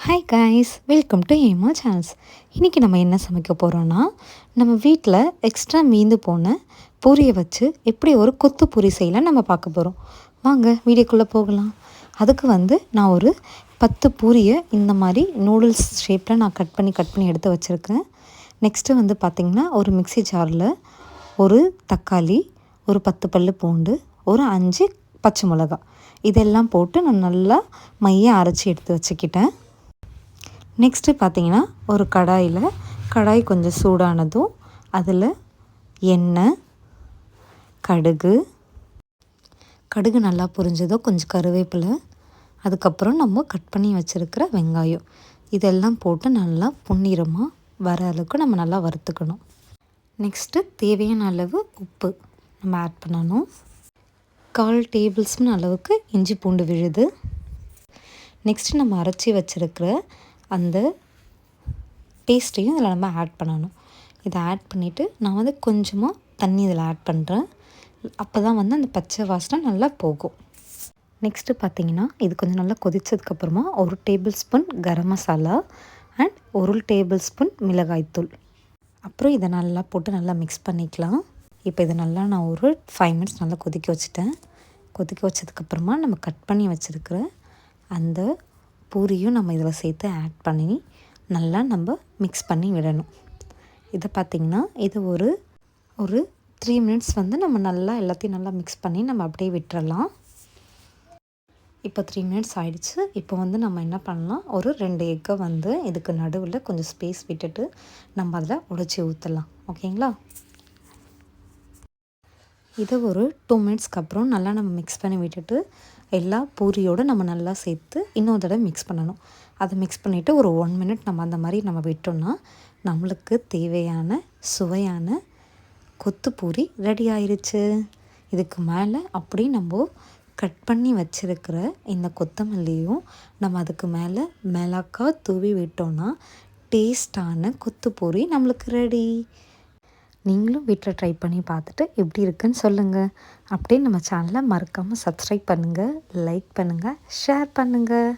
Hi guys, welcome to ஏமா channels. இன்றைக்கி நம்ம என்ன சமைக்க போகிறோன்னா, நம்ம வீட்டில் எக்ஸ்ட்ரா மீந்து போன பூரியை வச்சு எப்படி ஒரு கொத்து பூரி செய்யலாம் நம்ம பார்க்க போகிறோம். வாங்க வீடியோக்குள்ளே போகலாம். அதுக்கு நான் ஒரு 10 பூரியை இந்த மாதிரி நூடுல்ஸ் ஷேப்பில் நான் கட் பண்ணி எடுத்து வச்சுருக்கேன். நெக்ஸ்ட்டு பார்த்திங்கன்னா, ஒரு மிக்ஸி ஜாரில் ஒரு தக்காளி, ஒரு 10 பல்லு பூண்டு, ஒரு 5 பச்சை மிளகாய் இதெல்லாம் போட்டு நான் நல்லா மைய அரைச்சி எடுத்து வச்சுக்கிட்டேன். நெக்ஸ்ட்டு பார்த்திங்கன்னா, ஒரு கடாய் கொஞ்சம் சூடானதும் அதில் எண்ணெய், கடுகு நல்லா பொரிஞ்சதும் கொஞ்சம் கருவேப்பிலை, அதுக்கப்புறம் நம்ம கட் பண்ணி வச்சுருக்கிற வெங்காயம் இதெல்லாம் போட்டு நல்லா பொன்னிறமாக வர அளவுக்கு நம்ம நல்லா வறுத்துக்கணும். நெக்ஸ்ட்டு தேவையான அளவு உப்பு நம்ம ஆட் பண்ணணும். 1/4 டேபிள் ஸ்பூன் அளவுக்கு இஞ்சி பூண்டு விழுது. நெக்ஸ்ட்டு நம்ம அரைச்சி வச்சுருக்கிற அந்த பேஸ்ட்டையும் இதில் நம்ம ஆட் பண்ணணும். இதை ஆட் பண்ணிவிட்டு நான் கொஞ்சமாக தண்ணி இதில் ஆட் பண்ணுறேன். அப்போ தான் அந்த பச்சை வாசனை நல்லா போகும். நெக்ஸ்ட்டு பார்த்திங்கன்னா, இது கொஞ்சம் நல்லா கொதித்ததுக்கப்புறமா 1 table spoon garam masala and 1 table spoon மிளகாய்த்தூள், அப்புறம் இதை நல்லா போட்டு நல்லா மிக்ஸ் பண்ணிக்கலாம். இப்போ இதை நல்லா நான் ஒரு 5 மினிட்ஸ் நல்லா கொதிக்க வச்சுட்டேன். கொதிக்க வச்சதுக்கப்புறமா நம்ம கட் பண்ணி வச்சுருக்கிற அந்த பூரியும் நம்ம இதில் சேர்த்து ஆட் பண்ணி நல்லா நம்ம மிக்ஸ் பண்ணி விடணும். இதை பார்த்திங்கன்னா, இது ஒரு 3 மினிட்ஸ் நம்ம நல்லா எல்லாத்தையும் நல்லா மிக்ஸ் பண்ணி நம்ம அப்படியே விட்டுறலாம். இப்போ 3 மினிட்ஸ் ஆகிடுச்சு. இப்போ நம்ம என்ன பண்ணலாம், ஒரு 2 எக்கை இதுக்கு நடுவில் கொஞ்சம் ஸ்பேஸ் விட்டுட்டு நம்ம அதில் உடைச்சி ஊற்றலாம். ஓகேங்களா? இதை ஒரு 2 மினிட்ஸ்க்கு அப்புறம் நல்லா நம்ம மிக்ஸ் பண்ணி விட்டுட்டு எல்லா பூரியோடு நம்ம நல்லா சேர்த்து இன்னொரு தடவை மிக்ஸ் பண்ணணும். அதை மிக்ஸ் பண்ணிவிட்டு ஒரு 1 மினிட் நம்ம அந்த மாதிரி நம்ம விட்டோம்னா நம்மளுக்கு தேவையான சுவையான கொத்து பூரி ரெடி ஆயிடுச்சு. இதுக்கு மேலே அப்படி நம்ம கட் பண்ணி வச்சுருக்கிற இந்த கொத்தமல்லியும் நம்ம அதுக்கு மேலே மிளகாய் தூவி விட்டோம்னா டேஸ்டான கொத்து பூரி நம்மளுக்கு ரெடி. நீங்களும் வீட்டில் ட்ரை பண்ணி பார்த்துட்டு எப்படி இருக்குன்னு சொல்லுங்கள். அப்படியே நம்ம சேனலை மறக்காமல் சப்ஸ்கிரைப் பண்ணுங்கள், லைக் பண்ணுங்கள், ஷேர் பண்ணுங்கள்.